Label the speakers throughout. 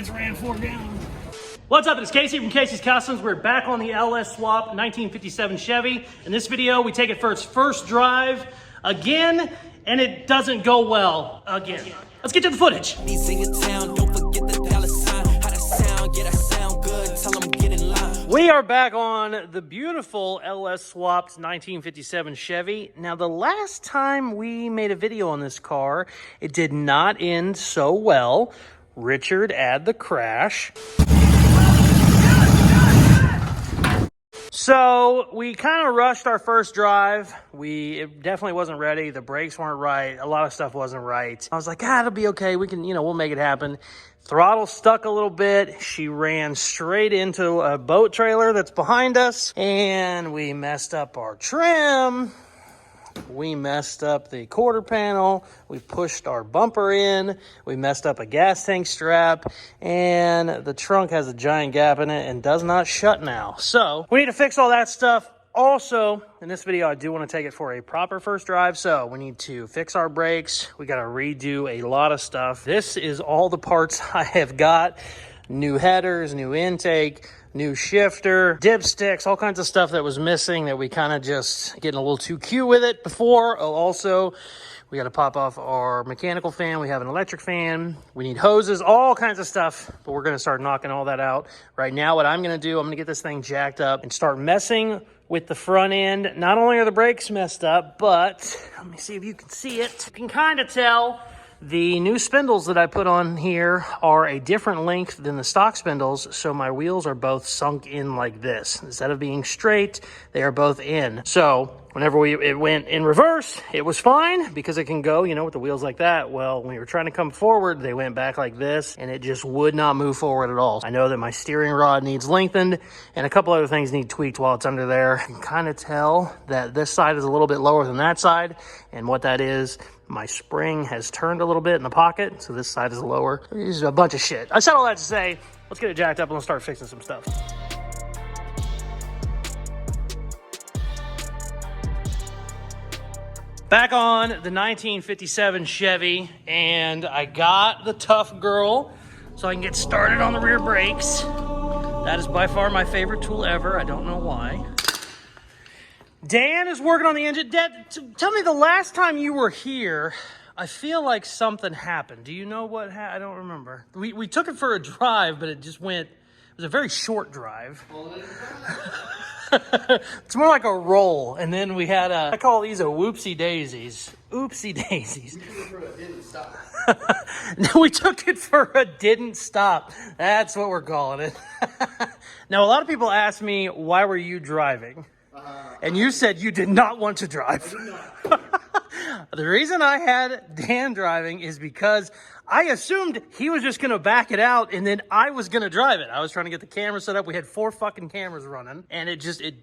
Speaker 1: pants ran 4 gallons. What's up, it's Casey from Casey's Customs. We're back on the LS Swap 1957 Chevy. In this video, we take it for its first drive again, and it doesn't go well again. Let's get to the footage. We are back on the beautiful LS Swapped 1957 Chevy. Now, the last time we made a video on this car, it did not end so well. Richard had the crash. So we kind of rushed our first drive. It definitely wasn't ready. The brakes weren't right. A lot of stuff wasn't right. I was like, it'll be okay. We can, we'll make it happen. Throttle stuck a little bit. She ran straight into a boat trailer that's behind us, and we messed up our trim. We messed up the quarter panel. We pushed our bumper in. We messed up a gas tank strap, and the trunk has a giant gap in it and does not shut now. So we need to fix all that stuff. Also, in this video, I do want to take it for a proper first drive. So we need to fix our brakes. We got to redo a lot of stuff. This is all the parts I have got. New headers, new intake, new shifter, dipsticks, all kinds of stuff that was missing that we kind of just getting a little too cute with it before. Oh, also, we got to pop off our mechanical fan. We have an electric fan. We need hoses, all kinds of stuff, but we're going to start knocking all that out. Right now, what I'm going to do, I'm going to get this thing jacked up and start messing with the front end. Not only are the brakes messed up, but let me see if you can see it. You can kind of tell the new spindles that I put on here are a different length than the stock spindles, so my wheels are both sunk in like this. Instead of being straight, they are both in. So whenever it went in reverse, it was fine because it can go, with the wheels like that. Well, when we were trying to come forward, they went back like this, and it just would not move forward at all. I know that my steering rod needs lengthened, and a couple other things need tweaked while it's under there. You can kind of tell that this side is a little bit lower than that side, and what that is, my spring has turned a little bit in the pocket, so this side is lower. This is a bunch of shit. I said all that to say, let's get it jacked up and let's start fixing some stuff. Back on the 1957 Chevy, and I got the Tough Girl so I can get started on the rear brakes. That is by far my favorite tool ever. I don't know why. Dan is working on the engine. Dad, tell me, the last time you were here, I feel like something happened. Do you know what happened? I don't remember. We took it for a drive, but it just went, it was a very short drive. It's more like a roll. And then we had I call these a whoopsie daisies. Oopsie daisies. No, we took it for a didn't stop. That's what we're calling it. Now, a lot of people ask me, why were you driving? And you said you did not want to drive. The reason I had Dan driving is because I assumed he was just going to back it out and then I was going to drive it. I was trying to get the camera set up. We had 4 fucking cameras running, and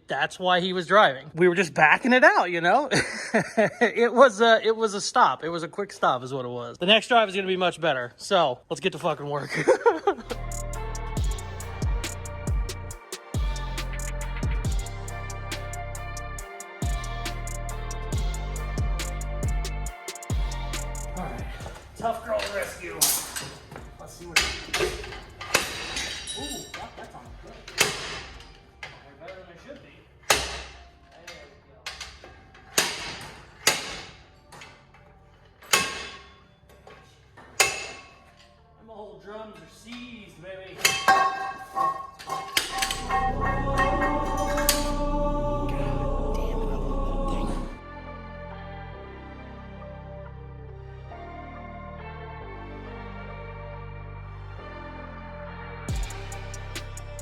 Speaker 1: that's why he was driving. We were just backing it out, It was a stop. It was a quick stop is what it was. The next drive is going to be much better. So let's get to fucking work. Tough Girl Rescue. Let's see what it is. Ooh, that's on good. Way better than it should be. There we go. Them old drums are seized, baby.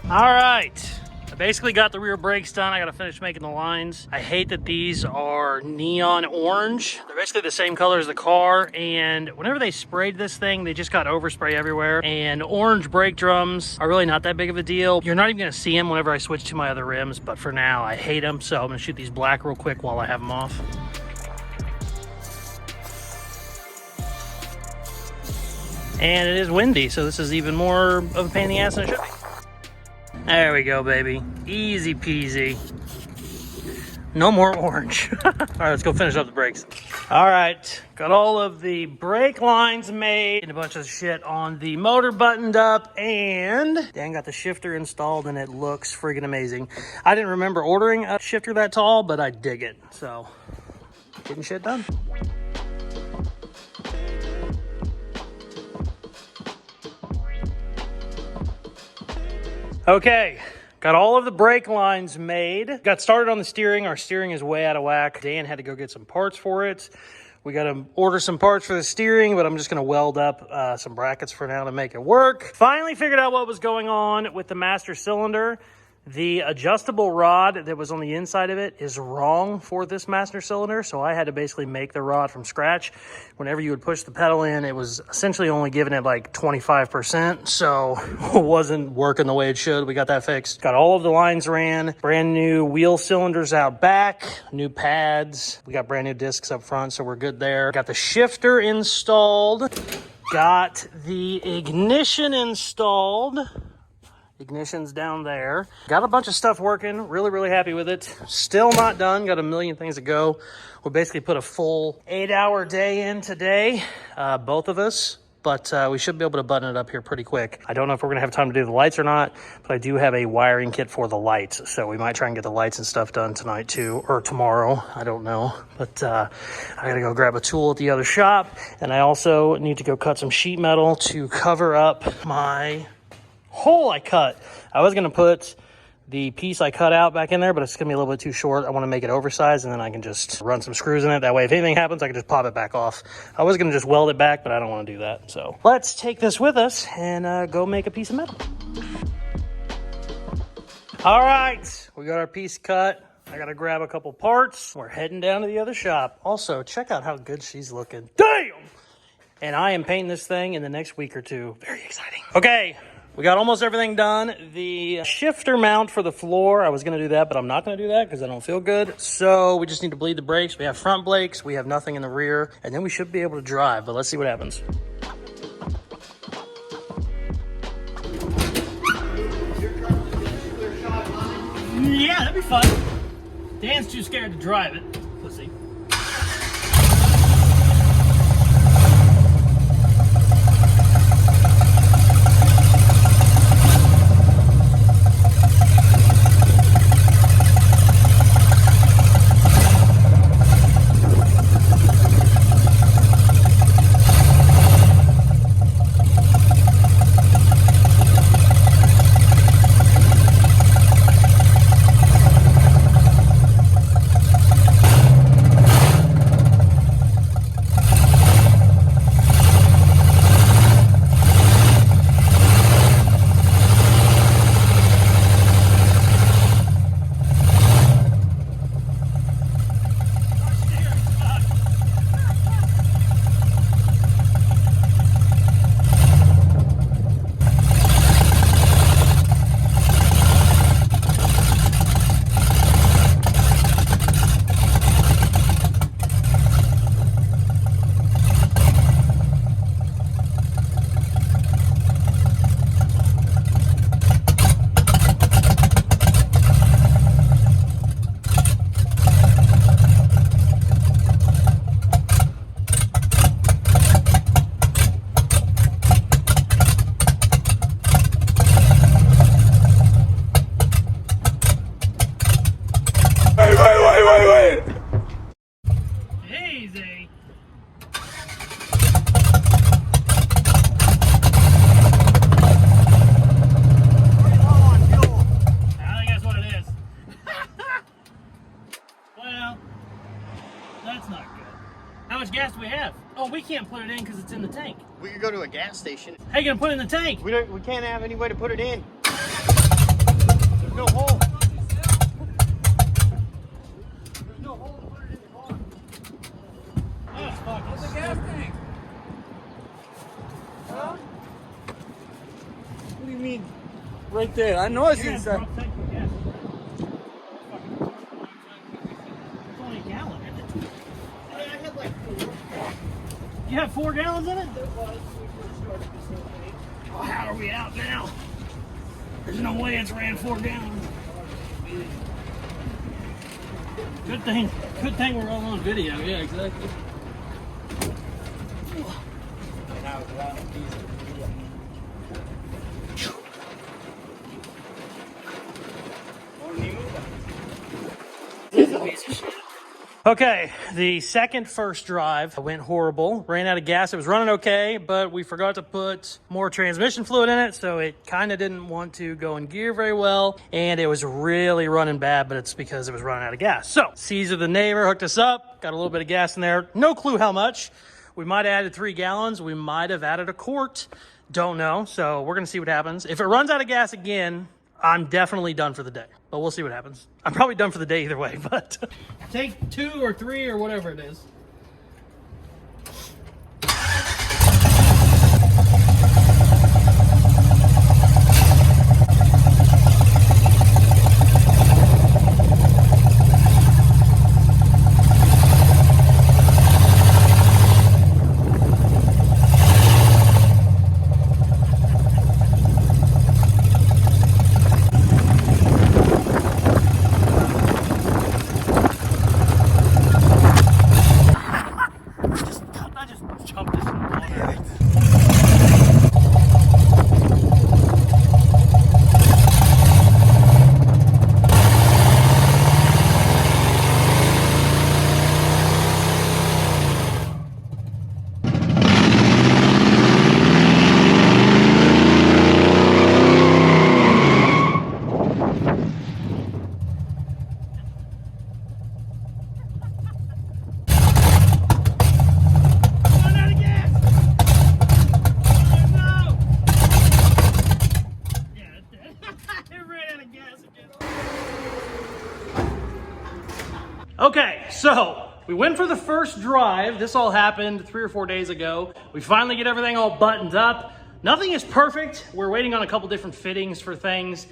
Speaker 1: All right, I basically got the rear brakes done. I got to finish making the lines. I hate that these are neon orange. They're basically the same color as the car, and whenever they sprayed this thing, they just got overspray everywhere. And orange brake drums are really not that big of a deal. You're not even going to see them whenever I switch to my other rims, but for now, I hate them, so I'm going to shoot these black real quick while I have them off. And it is windy, so this is even more of a pain in the ass than it should be. There we go, baby. Easy peasy. No more orange. All right, let's go finish up the brakes. All right, got all of the brake lines made and a bunch of shit on the motor buttoned up, and Dan got the shifter installed and it looks freaking amazing. I didn't remember ordering a shifter that tall, but I dig it. So, getting shit done. Okay. Got all of the brake lines made. Got started on the steering. Our steering is way out of whack. Dan had to go get some parts for it. We got to order some parts for the steering, but I'm just going to weld up some brackets for now to make it work. Finally figured out what was going on with the master cylinder. The adjustable rod that was on the inside of it is wrong for this master cylinder, so I had to basically make the rod from scratch. Whenever you would push the pedal in, it was essentially only giving it like 25%, so it wasn't working the way it should. We got that fixed. Got all of the lines ran, brand new wheel cylinders out back, new pads. We got brand new discs up front, so we're good there. Got the shifter installed, got the ignition installed. Ignition's down there. Got a bunch of stuff working. Really happy with it. Still not done. Got a million things to go. We basically put a full 8-hour day in today, both of us. But we should be able to button it up here pretty quick. I don't know if we're going to have time to do the lights or not, but I do have a wiring kit for the lights. So we might try and get the lights and stuff done tonight too, or tomorrow. I don't know. But I got to go grab a tool at the other shop. And I also need to go cut some sheet metal to cover up my hole I cut. I was going to put the piece I cut out back in there, but it's going to be a little bit too short. I want to make it oversized, and then I can just run some screws in it. That way, if anything happens, I can just pop it back off. I was going to just weld it back, but I don't want to do that. So let's take this with us and go make a piece of metal. All right, we got our piece cut. I got to grab a couple parts. We're heading down to the other shop. Also, check out how good she's looking. Damn! And I am painting this thing in the next week or two. Very exciting. Okay. We got almost everything done. The shifter mount for the floor, I was going to do that, but I'm not going to do that because I don't feel good. So we just need to bleed the brakes. We have front brakes. We have nothing in the rear. And then we should be able to drive, but let's see what happens. Yeah, that'd be fun. Dan's too scared to drive it. Let's see. How much gas do we have? Oh, we can't put it in because it's in the tank.
Speaker 2: We could go to a gas station.
Speaker 1: How you gonna put it in the tank?
Speaker 2: We can't have any way to put it in. There's no hole. There's no hole to put it in the car.
Speaker 1: Oh, fuck.
Speaker 3: Where's the gas tank?
Speaker 2: Huh? What do you mean? Right there. I know it's inside.
Speaker 1: It's only a gallon, isn't it?
Speaker 2: I had like 4.
Speaker 1: You have 4 gallons in it?
Speaker 2: There was when we first started this whole thing.
Speaker 1: Oh, how are we out now? There's no way it's ran 4 gallons. Good thing we're all on video. Yeah, exactly. Okay, the first drive went horrible. Ran out of gas. It was running okay, but we forgot to put more transmission fluid in it, so it kind of didn't want to go in gear very well, and it was really running bad, but it's because it was running out of gas. So, Caesar the neighbor hooked us up, got a little bit of gas in there. No clue how much. We might have added 3 gallons. We might have added a quart. Don't know, so we're going to see what happens. If it runs out of gas again, I'm definitely done for the day, but we'll see what happens. I'm probably done for the day either way, but take 2 or 3 or whatever it is. Okay, so we went for the first drive. This all happened 3 or 4 days ago. We finally get everything all buttoned up. Nothing is perfect. We're waiting on a couple different fittings for things.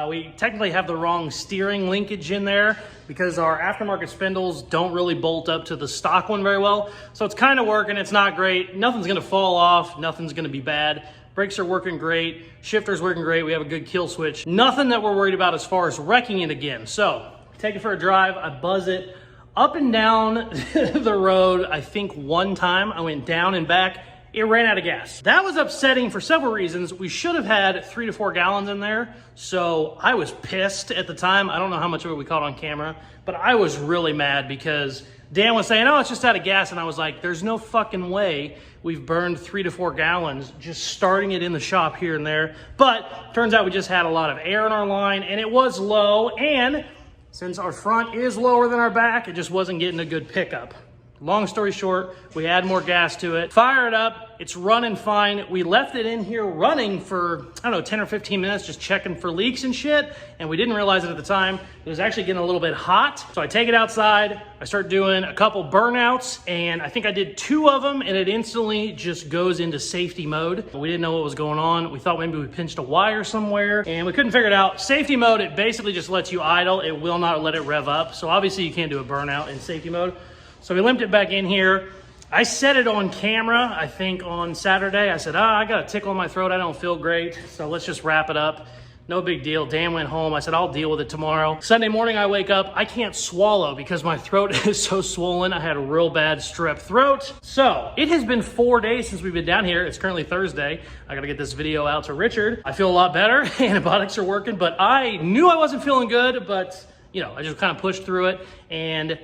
Speaker 1: We technically have the wrong steering linkage in there because our aftermarket spindles don't really bolt up to the stock one very well. So it's kind of working. It's not great. Nothing's going to fall off. Nothing's going to be bad. Brakes are working great. Shifter's working great. We have a good kill switch. Nothing that we're worried about as far as wrecking it again. So take it for a drive. I buzz it up and down the road. I think one time I went down and back. It ran out of gas. That was upsetting for several reasons. We should have had 3 to 4 gallons in there. So I was pissed at the time. I don't know how much of it we caught on camera, but I was really mad because Dan was saying, oh, it's just out of gas. And I was like, there's no fucking way we've burned 3 to 4 gallons just starting it in the shop here and there. But turns out we just had a lot of air in our line and it was low. And since our front is lower than our back, it just wasn't getting a good pickup. Long story short, we add more gas to it, fire it up, it's running fine. We left it in here running for, I don't know, 10 or 15 minutes, just checking for leaks and shit. And we didn't realize it at the time. It was actually getting a little bit hot. So I take it outside, I start doing a couple burnouts, and I think I did 2 of them, and it instantly just goes into safety mode. We didn't know what was going on. We thought maybe we pinched a wire somewhere, and we couldn't figure it out. Safety mode, it basically just lets you idle. It will not let it rev up. So obviously you can't do a burnout in safety mode. So we limped it back in here. I said it on camera, I think on Saturday. I said, I got a tickle in my throat. I don't feel great. So let's just wrap it up. No big deal. Dan went home. I said, I'll deal with it tomorrow. Sunday morning, I wake up. I can't swallow because my throat is so swollen. I had a real bad strep throat. So it has been 4 days since we've been down here. It's currently Thursday. I got to get this video out to Richard. I feel a lot better. Antibiotics are working, but I knew I wasn't feeling good, but you know, I just kind of pushed through it. And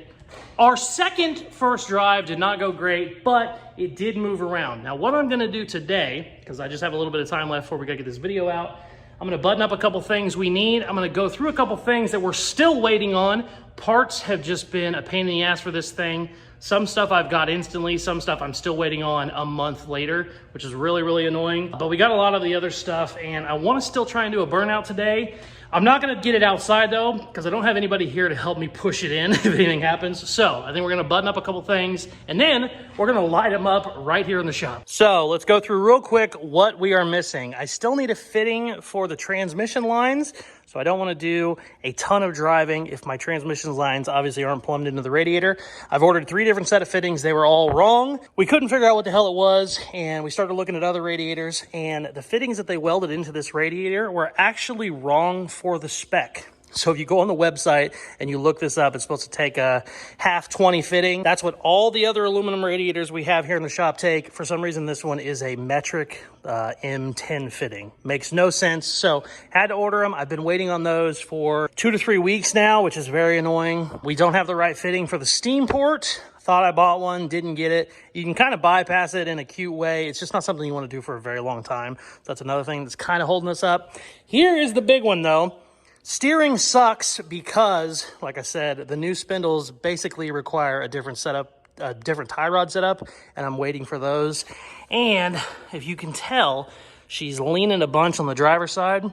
Speaker 1: our first drive did not go great, but it did move around. Now, what I'm gonna do today, because I just have a little bit of time left before we gotta get this video out, I'm gonna button up a couple things we need. I'm gonna go through a couple things that we're still waiting on. Parts have just been a pain in the ass for this thing. Some stuff I've got instantly, some stuff I'm still waiting on a month later, which is really, really annoying. But we got a lot of the other stuff, and I wanna still try and do a burnout today. I'm not gonna get it outside though, because I don't have anybody here to help me push it in if anything happens. So I think we're gonna button up a couple things and then we're gonna light them up right here in the shop. So let's go through real quick what we are missing. I still need a fitting for the transmission lines. So I don't wanna do a ton of driving if my transmission lines obviously aren't plumbed into the radiator. I've ordered 3 different set of fittings. They were all wrong. We couldn't figure out what the hell it was, and we started looking at other radiators, and the fittings that they welded into this radiator were actually wrong for the spec. So if you go on the website and you look this up, it's supposed to take a half 20 fitting. That's what all the other aluminum radiators we have here in the shop take. For some reason, this one is a metric M10 fitting. Makes no sense. So had to order them. I've been waiting on those for 2 to 3 weeks now, which is very annoying. We don't have the right fitting for the steam port. Thought I bought one, didn't get it. You can kind of bypass it in a cute way. It's just not something you want to do for a very long time. So that's another thing that's kind of holding us up. Here is the big one though. Steering sucks because, like I said, the new spindles basically require a different setup, a different tie rod setup, and I'm waiting for those. And if you can tell, she's leaning a bunch on the driver's side.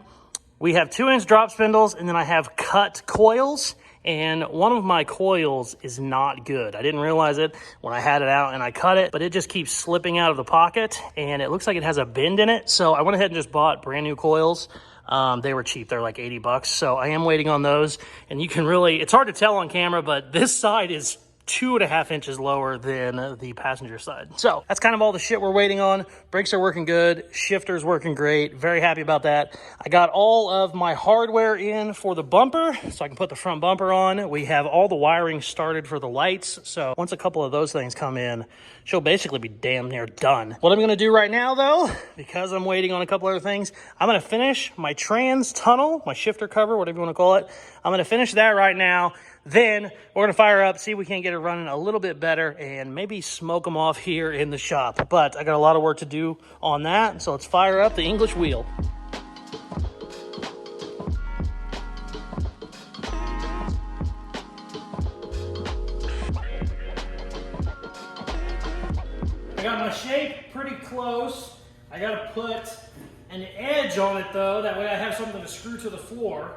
Speaker 1: We have 2-inch drop spindles, and then I have cut coils, and one of my coils is not good. I didn't realize it when I had it out and I cut it, but it just keeps slipping out of the pocket, and it looks like it has a bend in it. So I went ahead and just bought brand new coils. They were cheap. They're like 80 bucks. So I am waiting on those. And you can really, it's hard to tell on camera, but this side is 2.5 inches lower than the passenger side. So that's kind of all the shit we're waiting on. Brakes are working good. Shifter's working great. Very happy about that. I got all of my hardware in for the bumper so I can put the front bumper on. We have all the wiring started for the lights. So once a couple of those things come in, she'll basically be damn near done. What I'm going to do right now though, because I'm waiting on a couple other things, I'm going to finish my trans tunnel, my shifter cover, whatever you want to call it. I'm going to finish that right now. Then we're going to fire up, see if we can't get it running a little bit better and maybe smoke them off here in the shop. But I got a lot of work to do on that. So let's fire up the English wheel. I got my shape pretty close. I got to put an edge on it though. That way I have something to screw to the floor.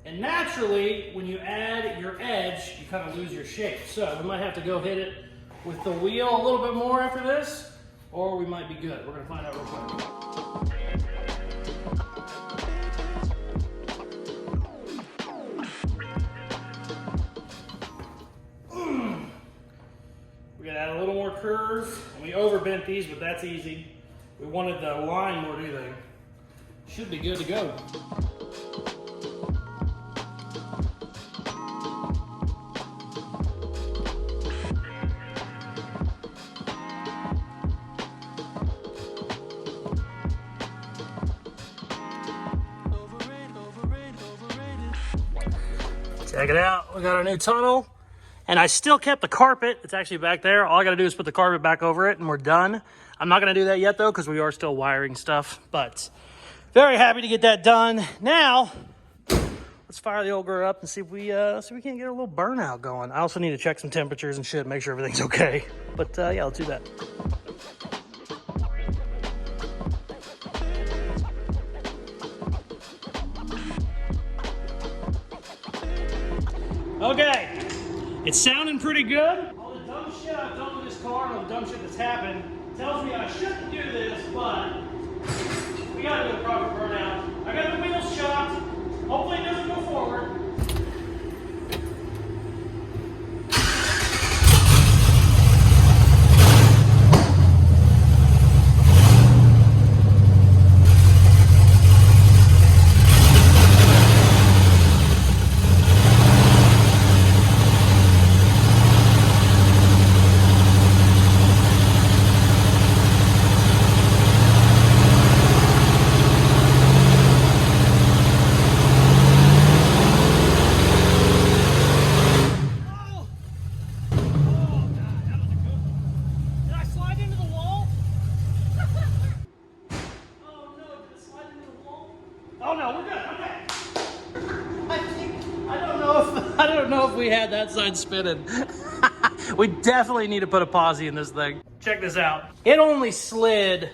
Speaker 1: And naturally, when you add your edge, you kind of lose your shape. So we might have to go hit it with the wheel a little bit more after this, or we might be good. We're gonna find out real quick. We gotta add a little more curve. And we overbent these, but that's easy. We wanted the line more than anything. Should be good to go. Check it out, we got our new tunnel, and I still kept the carpet. It's actually back there. All I gotta do is put the carpet back over it and we're done. I'm not gonna do that yet though, because we are still wiring stuff, but very happy to get that done. Now, let's fire the old girl up and see if we can't get a little burnout going. I also need to check some temperatures and shit, make sure everything's okay. But yeah, let's do that. Okay, it's sounding pretty good. All the dumb shit I've done with this car and all the dumb shit that's happened tells me I shouldn't do this, but we gotta do a proper burnout. I got the wheels shocked. Hopefully it doesn't go forward. I don't know if we had that side spinning. We definitely need to put a posi in this thing. Check this out. It only slid,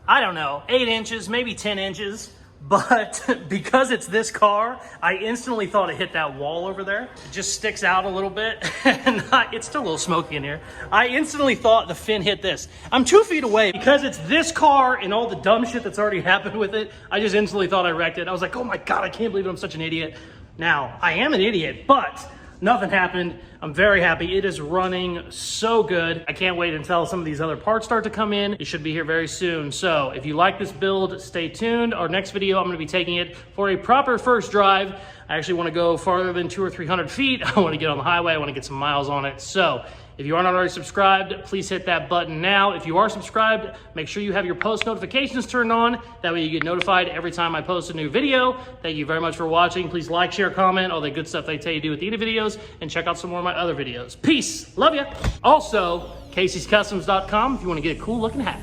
Speaker 1: I don't know, 8 inches, maybe 10 inches. But because it's this car, I instantly thought it hit that wall over there. It just sticks out a little bit, and it's still a little smoky in here. I instantly thought the fin hit this. I'm 2 feet away. Because it's this car and all the dumb shit that's already happened with it, I just instantly thought I wrecked it. I was like, oh my God, I can't believe I'm such an idiot. Now, I am an idiot, but nothing happened. I'm very happy. It is running so good. I can't wait until some of these other parts start to come in. It should be here very soon. So if you like this build, stay tuned. Our next video, I'm gonna be taking it for a proper first drive. I actually want to go farther than 200 or 300 feet. I want to get on the highway. I want to get some miles on it. So if you are not already subscribed, please hit that button now. If you are subscribed, make sure you have your post notifications turned on. That way you get notified every time I post a new video. Thank you very much for watching. Please like, share, comment, all the good stuff they tell you to do at the end of videos, and check out some more of my other videos. Peace. Love ya. Also, Caseyscustoms.com if you want to get a cool looking hat.